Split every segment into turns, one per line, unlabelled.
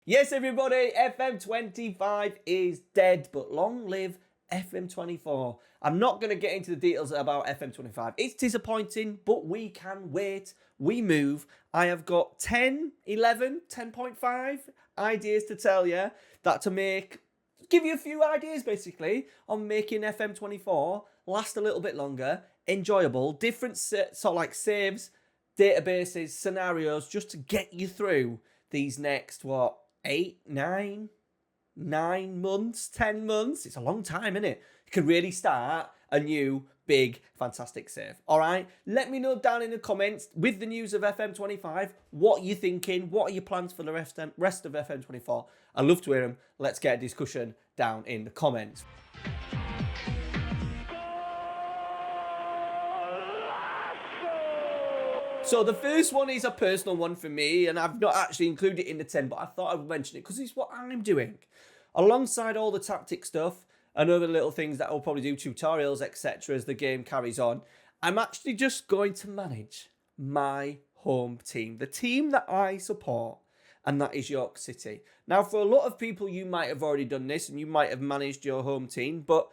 Yes, everybody, FM25 is dead, but long live FM24. I'm not going to get into the details about FM25. It's disappointing, but we can wait. We move. I have got 10.5 ideas to tell you that give you a few ideas basically on making FM24 last a little bit longer, enjoyable, different sort of like saves, databases, scenarios, just to get you through these next, 8, 9 months, 10 months. It's a long time, isn't it? You can really start a new, big, fantastic save. All right? Let me know down in the comments with the news of FM25, what you're thinking, what are your plans for the rest of FM24. I'd love to hear them. Let's get a discussion down in the comments. So the first one is a personal one for me, and I've not actually included it in the 10, but I thought I would mention it because it's what I'm doing. Alongside all the tactic stuff and other little things that I'll probably do, tutorials, etc. as the game carries on, I'm actually just going to manage my home team, the team that I support, and that is York City. Now, for a lot of people, you might have already done this and you might have managed your home team, but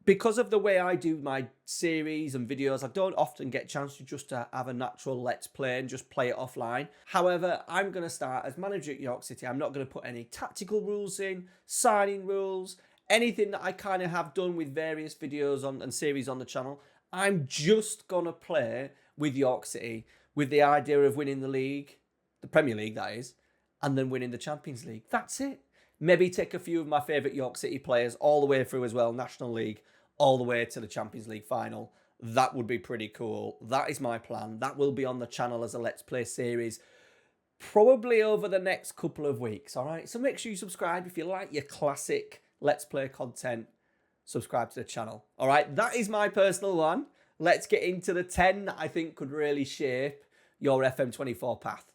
because of the way I do my series and videos, I don't often get a chance to just have a natural let's play and just play it offline. However, I'm going to start as manager at York City. I'm not going to put any tactical rules in, signing rules, anything that I kind of have done with various videos and series on the channel. I'm just going to play with York City with the idea of winning the league, the Premier League that is, and then winning the Champions League. That's it. Maybe take a few of my favourite York City players all the way through as well, National League, all the way to the Champions League final. That would be pretty cool. That is my plan. That will be on the channel as a Let's Play series, probably over the next couple of weeks, all right? So make sure you subscribe if you like your classic Let's Play content. Subscribe to the channel, all right? That is my personal one. Let's get into the 10 that I think could really shape your FM24 path.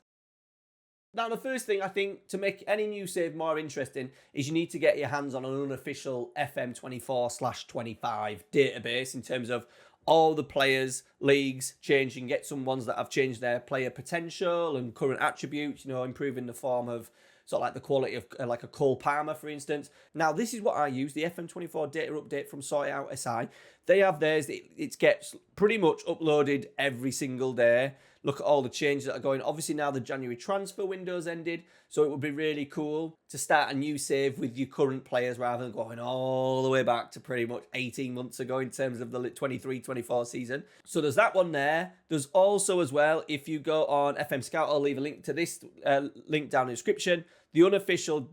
Now, the first thing I think to make any new save more interesting is you need to get your hands on an unofficial FM24/25 database in terms of all the players, leagues changing, get some ones that have changed their player potential and current attributes, improving the form of sort of like the quality of like a Cole Palmer, for instance. Now, this is what I use, the FM24 data update from Sort It Out SI. They have theirs. It gets pretty much uploaded every single day. Look at all the changes that are going. Obviously, now the January transfer window's ended, so it would be really cool to start a new save with your current players rather than going all the way back to pretty much 18 months ago in terms of the 23-24 season. So there's that one there. There's also as well, if you go on FMSCOUT, I'll leave a link to this link down in the description. The unofficial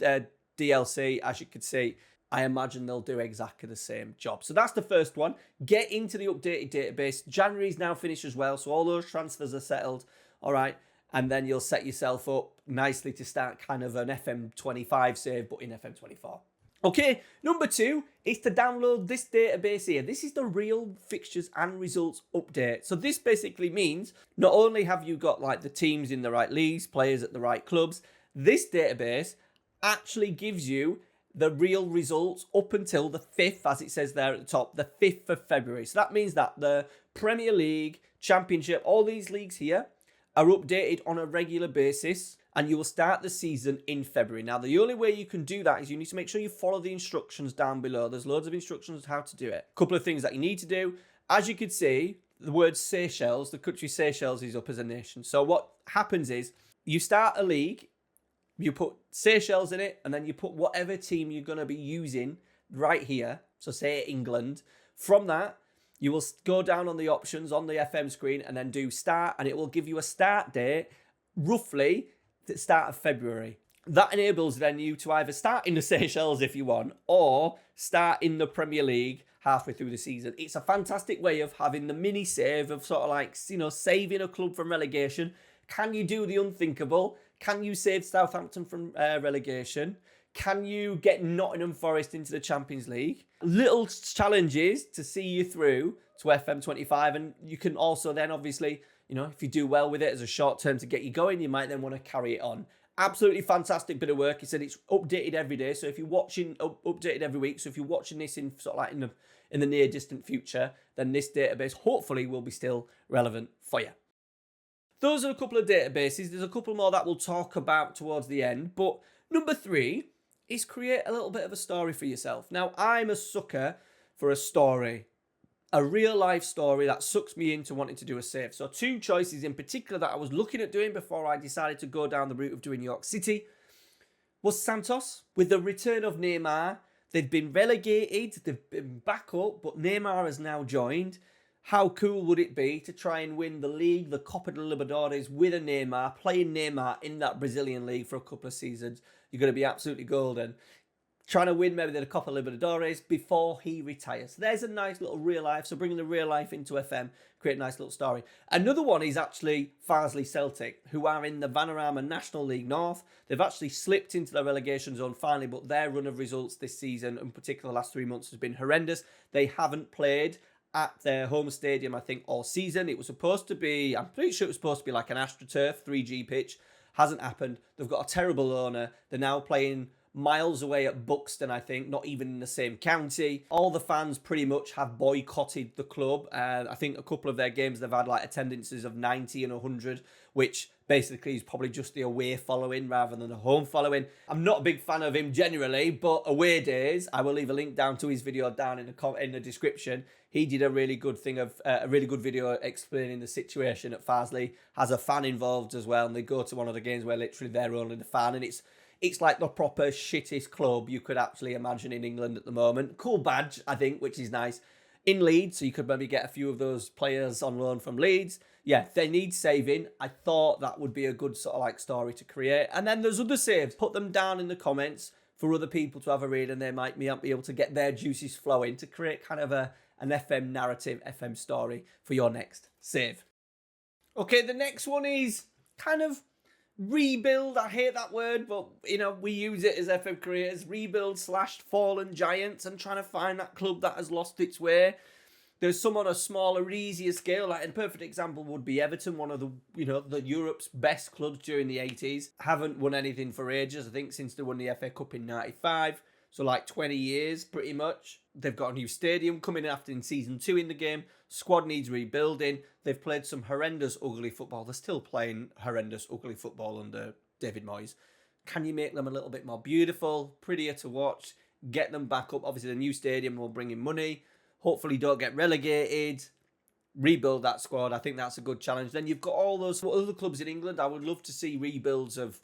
DLC, as you can see, I imagine they'll do exactly the same job. So that's the first one. Get into the updated database. January's now finished as well, so all those transfers are settled. All right, and then you'll set yourself up nicely to start kind of an FM25 save, but in FM24. Okay, number 2 is to download this database here. This is the real fixtures and results update. So this basically means not only have you got like the teams in the right leagues, players at the right clubs, this database actually gives you the real results up until the 5th, as it says there at the top, the 5th of February. So that means that the Premier League, Championship, all these leagues here are updated on a regular basis, and you will start the season in February. Now, the only way you can do that is you need to make sure you follow the instructions down below. There's loads of instructions on how to do it. A couple of things that you need to do. As you can see, the word Seychelles, the country Seychelles is up as a nation. So what happens is you start a league, you put Seychelles in it, and then you put whatever team you're going to be using right here. So say England. From that, you will go down on the options on the FM screen and then do start, and it will give you a start date, roughly the start of February. That enables then you to either start in the Seychelles if you want, or start in the Premier League halfway through the season. It's a fantastic way of having the mini save of sort of like, saving a club from relegation. Can you do the unthinkable? Can you save Southampton from relegation? Can you get Nottingham Forest into the Champions League? Little challenges to see you through to FM25. And you can also then obviously, if you do well with it as a short term to get you going, you might then want to carry it on. Absolutely fantastic bit of work. He said it's updated every day. So if you're watching, updated every week. So if you're watching this in sort of like in the near distant future, then this database hopefully will be still relevant for you. Those are a couple of databases. There's a couple more that we'll talk about towards the end, but Number 3 is create a little bit of a story for yourself. Now, I'm a sucker for a story. A real life story that sucks me into wanting to do a save. So 2 choices in particular that I was looking at doing before I decided to go down the route of doing York City was Santos. With the return of Neymar, they'd been relegated, they've been back up, but Neymar has now joined. How cool would it be to try and win the league, the Copa de Libertadores, with a Neymar, playing Neymar in that Brazilian league for a couple of seasons? You're going to be absolutely golden. Trying to win maybe the Copa Libertadores before he retires. There's a nice little real life. So bringing the real life into FM, create a nice little story. Another one is actually FARSLEY Celtic, who are in the Vanarama National League North. They've actually slipped into the relegation zone finally, but their run of results this season, in particular the last 3 months, has been horrendous. They haven't played at their home stadium, I think, all season. It was supposed to be, I'm pretty sure it was supposed to be like an AstroTurf 3G pitch. Hasn't happened. They've got a terrible owner. They're now playing miles away at Buxton, I think, not even in the same county. All the fans pretty much have boycotted the club. I think a couple of their games, they've had like attendances of 90 and 100, which basically is probably just the away following rather than the home following. I'm not a big fan of him generally, but away days, I will leave a link down to his video down in the description. He did a really good video explaining the situation at FARSLEY. Has a fan involved as well, and they go to one of the games where literally they're only the fan, and it's like the proper shittest club you could actually imagine in England at the moment. Cool badge, I think, which is nice. In Leeds, so you could maybe get a few of those players on loan from Leeds. Yeah, they need saving. I thought that would be a good sort of like story to create. And then there's other saves. Put them down in the comments for other people to have a read, and they might be able to get their juices flowing to create kind of an FM narrative, FM story for your next save. Okay, the next one is kind of rebuild. I hate that word, but we use it as FM creators. Rebuild / fallen giants, and trying to find that club that has lost its way. There's some on a smaller, easier scale. Like a perfect example would be Everton, one of the Europe's best clubs during the 80s. Haven't won anything for ages, I think, since they won the FA Cup in 95. So like 20 years, pretty much. They've got a new stadium coming after in season 2 in the game. Squad needs rebuilding. They've played some horrendous, ugly football. They're still playing horrendous, ugly football under David Moyes. Can you make them a little bit more beautiful, prettier to watch, get them back up? Obviously, the new stadium will bring in money. Hopefully, don't get relegated. Rebuild that squad. I think that's a good challenge. Then you've got all those other clubs in England. I would love to see rebuilds of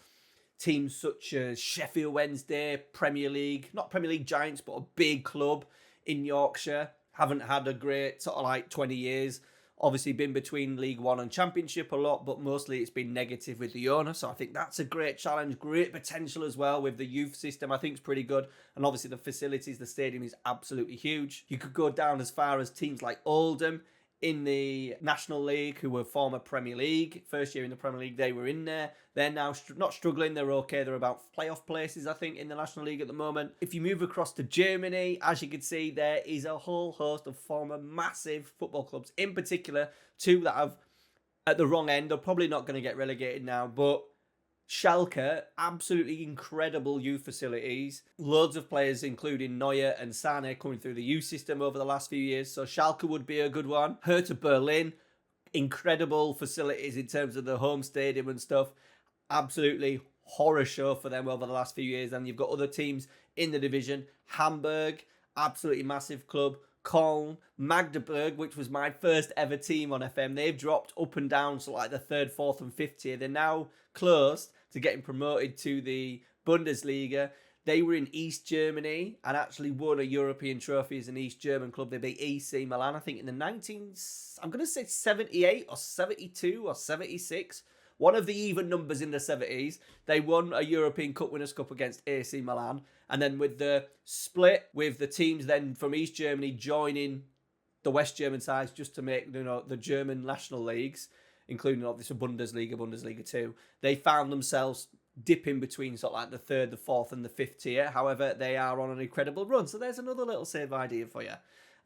teams such as Sheffield Wednesday, Premier League, not Premier League giants, but a big club in Yorkshire. Haven't had a great sort of like 20 years. Obviously been between League One and Championship a lot, but mostly it's been negative with the owner. So I think that's a great challenge, great potential as well with the youth system. I think it's pretty good. And obviously the facilities, the stadium is absolutely huge. You could go down as far as teams like Oldham in the National League, who were former Premier League. First year in the Premier League, they were in there. They're now not struggling. They're okay. They're about playoff places, I think, in the National League at the moment. If you move across to Germany, as you can see, there is a whole host of former massive football clubs. In particular, 2 that have, at the wrong end, are probably not going to get relegated now, but Schalke, absolutely incredible youth facilities. Loads of players, including Neuer and Sané, coming through the youth system over the last few years. So Schalke would be a good one. Hertha Berlin, incredible facilities in terms of the home stadium and stuff. Absolutely horror show for them over the last few years. And you've got other teams in the division. Hamburg, absolutely massive club. Köln, Magdeburg, which was my first ever team on FM. They've dropped up and down to like the 3rd, 4th and 5th tier. They're now close to getting promoted to the Bundesliga. They were in East Germany and actually won a European trophy as an East German club. They beat AC Milan, I think, in the I'm going to say 78 or 72 or 76. One of the even numbers in the 70s. They won a European Cup Winners' Cup against AC Milan. And then with the split with the teams then from East Germany joining the West German sides just to make the German national leagues, including obviously Bundesliga, Bundesliga 2, they found themselves dipping between sort of like the 3rd, the 4th and the 5th tier. However, they are on an incredible run. So there's another little save idea for you.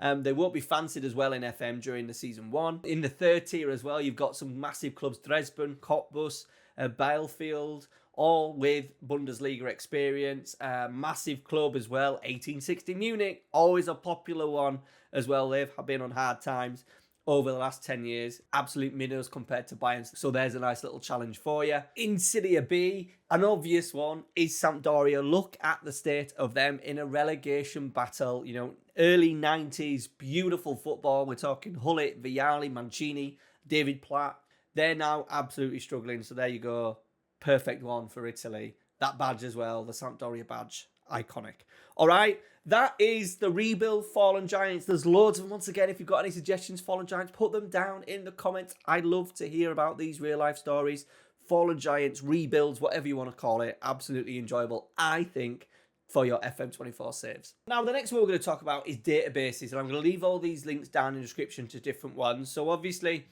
They won't be fancied as well in FM during the season 1. In the 3rd tier as well, you've got some massive clubs, Dresden, Cottbus, Bielefeld, all with Bundesliga experience. Massive club as well, 1860 Munich, always a popular one as well. They've been on hard times. over the last 10 years. Absolute minnows compared to Bayern. So there's a nice little challenge for you. In Serie B, an obvious one is Sampdoria. Look at the state of them in a relegation battle. You know, early 90s, beautiful football. We're talking Hullet, Vialli, Mancini, David Platt. They're now absolutely struggling. So there you go. Perfect one for Italy. That badge as well, the Sampdoria badge. Iconic. All right, that is the rebuild Fallen Giants. There's loads of them. Once again, if you've got any suggestions, Fallen Giants, put them down in the comments. I'd love to hear about these real-life stories. Fallen Giants, rebuilds, whatever you want to call it. Absolutely enjoyable, I think, for your FM24 saves. Now, the next one we're going to talk about is databases, and I'm going to leave all these links down in the description to different ones. So, obviously,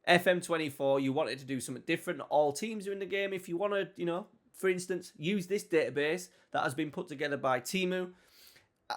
FM24, you wanted to do something different. All teams are in the game. If you want to, you know, for instance, use this database that has been put together by Timu.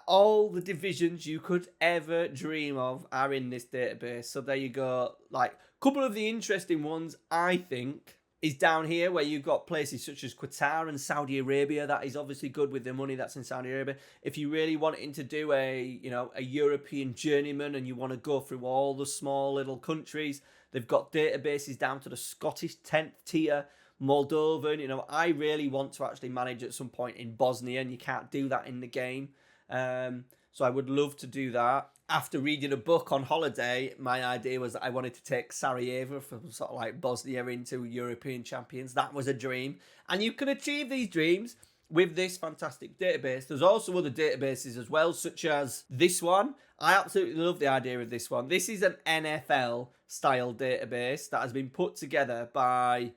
All the divisions you could ever dream of are in this database. So there you go. Like, a couple of the interesting ones, I think, is down here where you've got places such as Qatar and Saudi Arabia. That is obviously good with the money that's in Saudi Arabia. If you really wanting to do a European journeyman and you want to go through all the small little countries, they've got databases down to the Scottish 10th tier, Moldovan. You know, I really want to actually manage at some point in Bosnia, and you can't do that in the game. So I would love to do that. After reading a book on holiday, my idea was that I wanted to take Sarajevo from sort of like Bosnia into European champions. That was a dream. And you can achieve these dreams with this fantastic database. There's also other databases as well, such as this one. I absolutely love the idea of this one. This is an NFL style database that has been put together by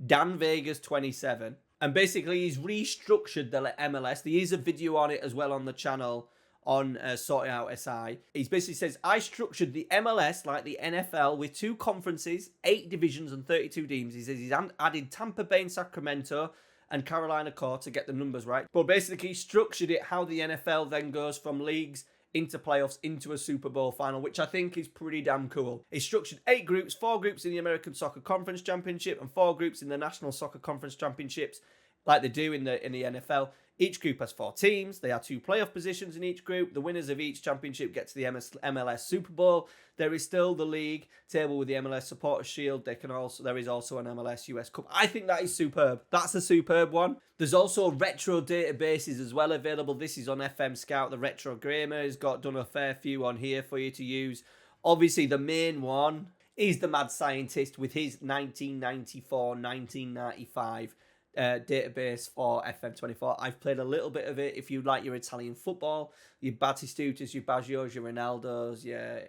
Dan Vegas 27, and basically he's restructured the MLS. There is a video on it as well on the channel on Sorting Out SI. He basically says, I structured the MLS like the NFL with 2 conferences, 8 divisions and 32 teams. He says he's added Tampa Bay and Sacramento and Carolina Core to get the numbers right. But basically he structured it how the NFL then goes from leagues into playoffs, into a Super Bowl final, which I think is pretty damn cool. It's structured 8 groups, 4 groups in the American Soccer Conference Championship and 4 groups in the National Soccer Conference Championships, like they do in the NFL. Each group has 4 teams. There are 2 playoff positions in each group. The winners of each championship get to the MLS Super Bowl. There is still the league table with the MLS Supporters Shield. There is also an MLS US Cup. I think that is superb. That's a superb one. There's also retro databases as well available. This is on FMSCOUT. The Retro Gamer has done a fair few on here for you to use. Obviously, the main one is the Mad Scientist with his 1994-1995 database for FM24. I've played a little bit of it. If you like your Italian football, your Batistutas, your Baggios, your Ronaldos, your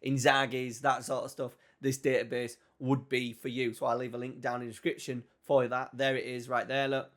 Inzaghi's, that sort of stuff, this database would be for you. So I'll leave a link down in the description for that. There it is right there, look.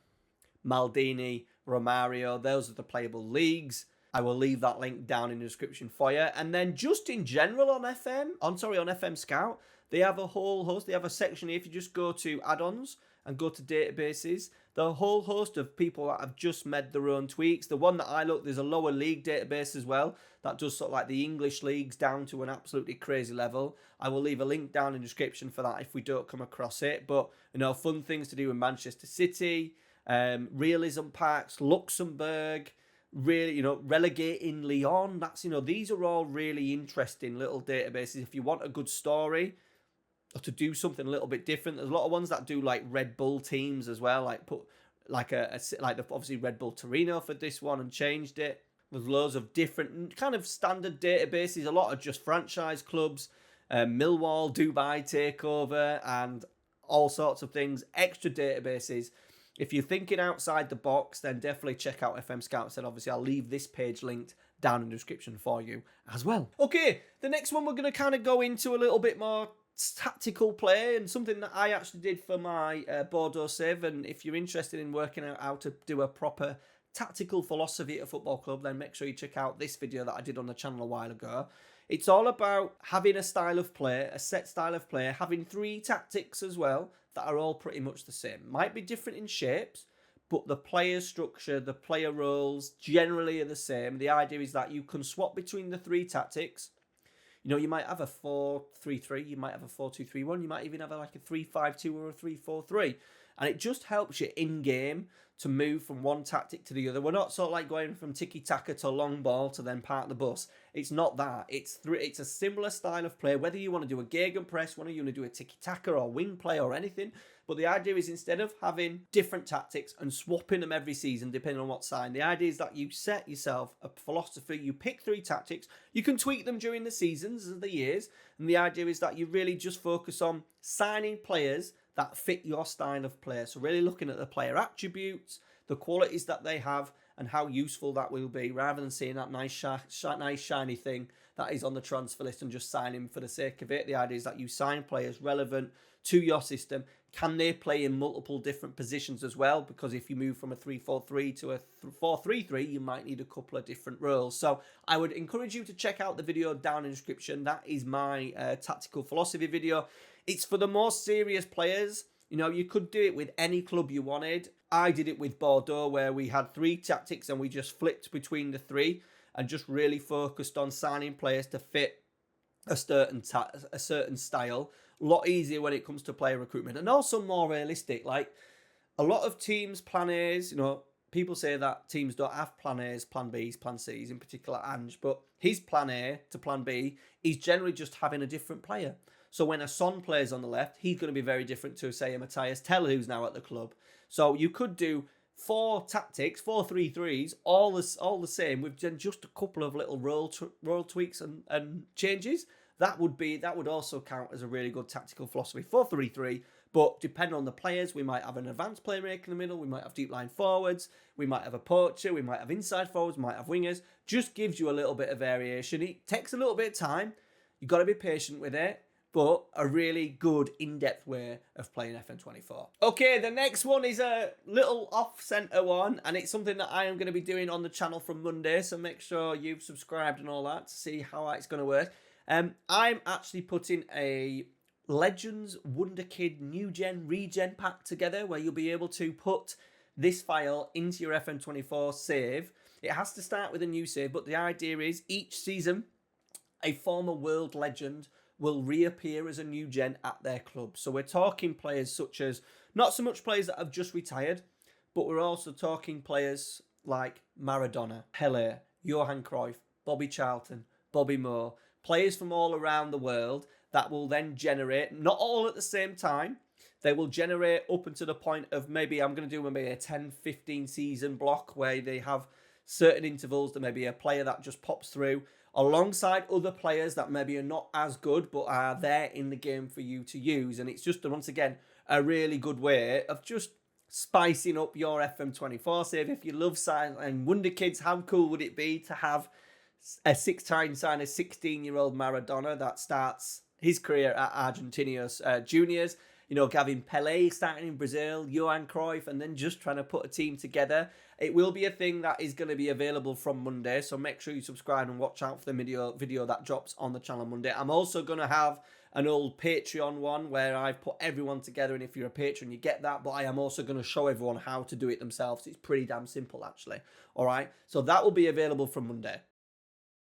Maldini, Romario, those are the playable leagues. I will leave that link down in the description for you. And then just in general on FMSCOUT, they have a whole host. They have a section here. If you just go to add-ons and go to databases, the whole host of people that have just made their own tweaks. The one that I look, there's a lower league database as well that does sort of like the English leagues down to an absolutely crazy level. I will leave a link down in the description for that if we don't come across it. But, you know, fun things to do in Manchester City, realism packs, Luxembourg, really, you know, relegating Lyon. That's, you know, these are all really interesting little databases. If you want a good story, or to do something a little bit different. There's a lot of ones that do like Red Bull teams as well, like put like obviously Red Bull Torino for this one and changed it. There's loads of different kind of standard databases. A lot of just franchise clubs, Millwall, Dubai takeover, and all sorts of things. Extra databases. If you're thinking outside the box, then definitely check out FMSCOUT. And obviously, I'll leave this page linked down in the description for you as well. Okay, the next one we're going to kind of go into a little bit more tactical play, and something that I actually did for my Bordeaux Civ. And if you're interested in working out how to do a proper tactical philosophy at a football club, then make sure you check out this video that I did on the channel a while ago. It's all about having a style of play, a set style of play, having 3 tactics as well that are all pretty much the same. Might be different in shapes, but the player structure, the player roles generally are the same. The idea is that you can swap between the 3 tactics. You know, you might have a 4-3-3, you might have a 4-2-3-1, you might even have like a 3-5-2 or a 3-4-3. And it just helps you in-game to move from one tactic to the other. We're not sort of like going from tiki-taka to long ball to then park the bus. It's not that. It's a similar style of play, whether you want to do a gegenpress, whether you want to do a tiki-taka or wing play or anything. But the idea is, instead of having different tactics and swapping them every season depending on what side, the idea is that you set yourself a philosophy. You pick 3 tactics. You can tweak them during the seasons and the years. And the idea is that you really just focus on signing players that fit your style of play. So really looking at the player attributes, the qualities that they have, and how useful that will be, rather than seeing that nice shiny thing that is on the transfer list and just signing for the sake of it. The idea is that you sign players relevant to your system. Can they play in multiple different positions as well? Because if you move from a 3-4-3 to a 4-3-3, you might need a couple of different roles. So I would encourage you to check out the video down in the description. That is my tactical philosophy video. It's for the more serious players. You know, you could do it with any club you wanted. I did it with Bordeaux, where we had 3 tactics and we just flipped between the 3 and just really focused on signing players to fit a certain style. A lot easier when it comes to player recruitment, and also more realistic. Like, a lot of teams' plan A's, you know, people say that teams don't have plan A's, plan B's, plan C's, in particular Ange, but his plan A to plan B is generally just having a different player. So when a Son plays on the left, he's going to be very different to, say, a Matthias Tell, who's now at the club. So you could do 4 tactics, 4-3-3s, all the same, with just a couple of little role tweaks and changes. That would also count as a really good tactical philosophy. 4-3-3, but depending on the players, we might have an advanced playmaker in the middle, we might have deep line forwards, we might have a poacher, we might have inside forwards, we might have wingers. Just gives you a little bit of variation. It takes a little bit of time. You've got to be patient with it, but a really good in-depth way of playing FM24. Okay, the next one is a little off-centre one, and it's something that I am going to be doing on the channel from Monday, so make sure you've subscribed and all that to see how it's going to work. I'm actually putting a Legends Wonder Kid New Gen Regen pack together, where you'll be able to put this file into your FM24 save. It has to start with a new save, but the idea is each season a former world legend will reappear as a new gen at their club. So we're talking players such as, not so much players that have just retired, but we're also talking players like Maradona, Pele, Johan Cruyff, Bobby Charlton, Bobby Moore, players from all around the world that will then generate, not all at the same time, they will generate up until the point of maybe I'm going to do maybe a 10-15 season block where they have certain intervals. There may be a player that just pops through alongside other players that maybe are not as good but are there in the game for you to use. And it's just, once again, a really good way of just spicing up your FM24 save. If you love signing Wonder Kids, how cool would it be to have a 6-time sign a 16-year-old Maradona that starts his career at Argentinos Juniors? You know, Gavin Pele starting in Brazil, Johan Cruyff, and then just trying to put a team together. It will be a thing that is going to be available from Monday, so make sure you subscribe and watch out for the video that drops on the channel Monday. I'm also going to have an old Patreon one where I've put everyone together, and if you're a patron, you get that, but I am also going to show everyone how to do it themselves. It's pretty damn simple, actually. All right, so that will be available from Monday.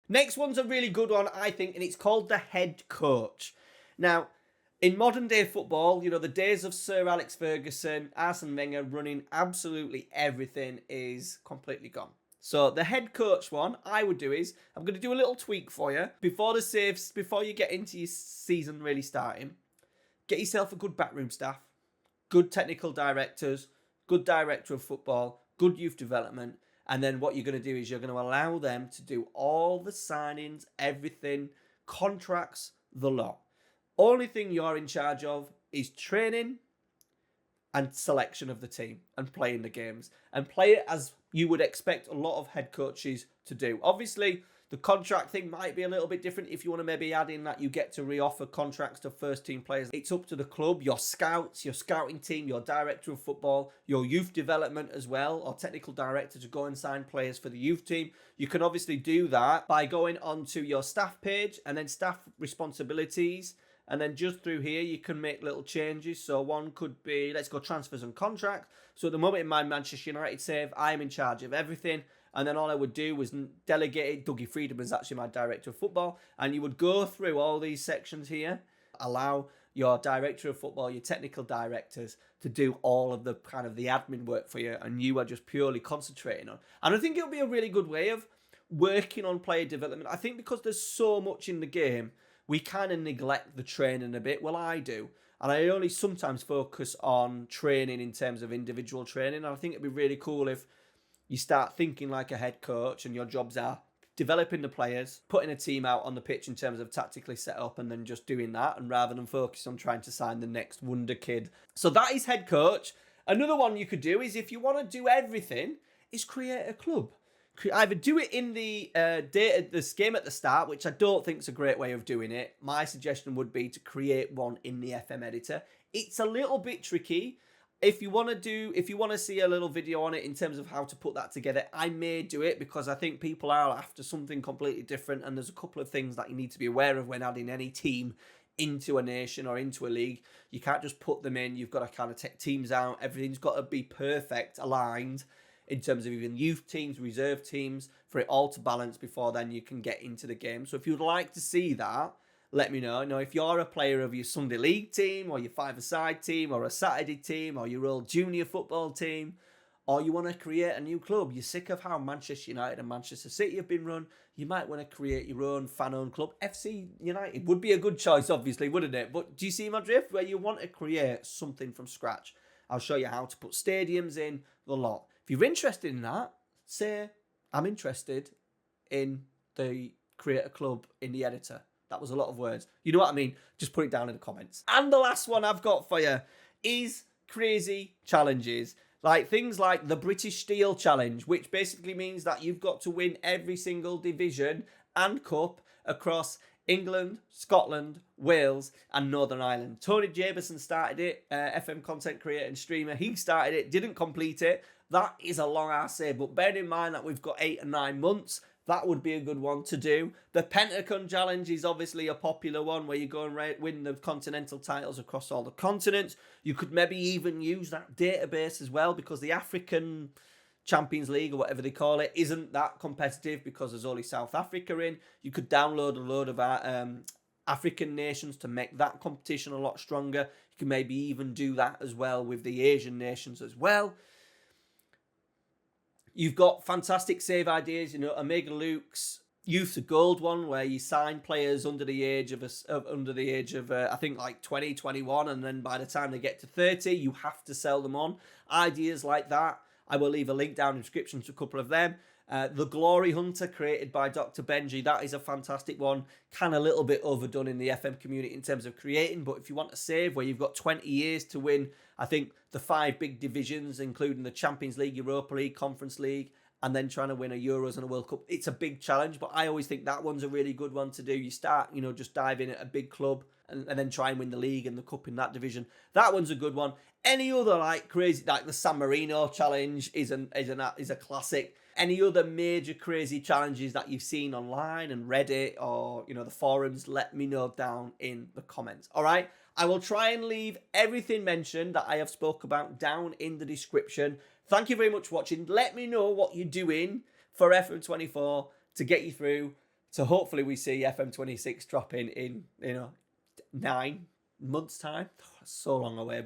Next one's a really good one, I think, and it's called the head coach. Now, in modern day football, you know, the days of Sir Alex Ferguson, Arsene Wenger running absolutely everything is completely gone. So the head coach one I would do is, I'm going to do a little tweak for you. Before the saves, before you get into your season really starting, get yourself a good backroom staff, good technical directors, good director of football, good youth development. And then what you're going to do is you're going to allow them to do all the signings, everything, contracts, the lot. Only thing you're in charge of is training and selection of the team and playing the games. And play it as you would expect a lot of head coaches to do. Obviously, the contract thing might be a little bit different if you want to maybe add in that you get to re-offer contracts to first-team players. It's up to the club, your scouts, your scouting team, your director of football, your youth development as well, or technical director to go and sign players for the youth team. You can obviously do that by going onto your staff page and then staff responsibilities. And then just through here, you can make little changes. So one could be, let's go transfers and contracts. So at the moment in my Manchester United save, I'm in charge of everything. And then all I would do was delegate it. Dougie Freedom is actually my director of football. And you would go through all these sections here, allow your director of football, your technical directors to do all of the kind of the admin work for you, and you are just purely concentrating on. And I think it'll be a really good way of working on player development. I think because there's so much in the game, we kind of neglect the training a bit. Well, I do. And I only sometimes focus on training in terms of individual training. And I think it'd be really cool if you start thinking like a head coach and your jobs are developing the players, putting a team out on the pitch in terms of tactically set up, and then just doing that, and rather than focus on trying to sign the next wonder kid. So that is head coach. Another one you could do is, if you want to do everything, is create a club. Either do it in the this game at the start, which I don't think is a great way of doing it. My suggestion would be to create one in the FM editor. It's a little bit tricky. If you want to see a little video on it in terms of how to put that together, I may do it, because I think people are after something completely different, and there's a couple of things that you need to be aware of when adding any team into a nation or into a league. You can't just put them in. You've got to kind of take teams out. Everything's got to be perfect, aligned in terms of even youth teams, reserve teams, for it all to balance before then you can get into the game. So if you'd like to see that, let me know. If you're a player of your Sunday league team, or your five-a-side team, or a Saturday team, or your old junior football team, or you want to create a new club, you're sick of how Manchester United and Manchester City have been run, you might want to create your own fan-owned club. FC United would be a good choice, obviously, wouldn't it? But do you see my drift? Where you want to create something from scratch. I'll show you how to put stadiums in, the lot. If you're interested in that, say, I'm interested in the create a club in the editor. That was a lot of words. You know what I mean? Just put it down in the comments. And the last one I've got for you is crazy challenges. Like things like the British Steel Challenge, which basically means that you've got to win every single division and cup across England, Scotland, Wales, and Northern Ireland. Tony Jaberson started it, FM content creator and streamer. He started it, didn't complete it. That is a long ass save, but bear in mind that we've got 8 or 9 months. That would be a good one to do. The Pentagon Challenge is obviously a popular one, where you go and win the continental titles across all the continents. You could maybe even use that database as well, because the African Champions League, or whatever they call it, isn't that competitive because there's only South Africa in. You could download a load of African nations to make that competition a lot stronger. You can maybe even do that as well with the Asian nations as well. You've got fantastic save ideas, Omega Luke's Youth to Gold one, where you sign players under the age of I think like 20, 21, and then by the time they get to 30, you have to sell them on. Ideas like that. I will leave a link down in the description to a couple of them. The Glory Hunter, created by Dr. Benji, that is a fantastic one. Kind of a little bit overdone in the FM community in terms of creating, but if you want a save where you've got 20 years to win, I think, the 5 big divisions, including the Champions League, Europa League, Conference League, and then trying to win a Euros and a World Cup, it's a big challenge, but I always think that one's a really good one to do. You start, just dive in at a big club and then try and win the league and the cup in that division. That one's a good one. Any other like crazy, like the San Marino challenge is a classic. Any other major crazy challenges that you've seen online and Reddit or, the forums, let me know down in the comments. All right. I will try and leave everything mentioned that I have spoke about down in the description. Thank you very much for watching. Let me know what you're doing for FM24 to get you through. So hopefully we see FM26 dropping in, 9 months' time. Oh, that's so long away.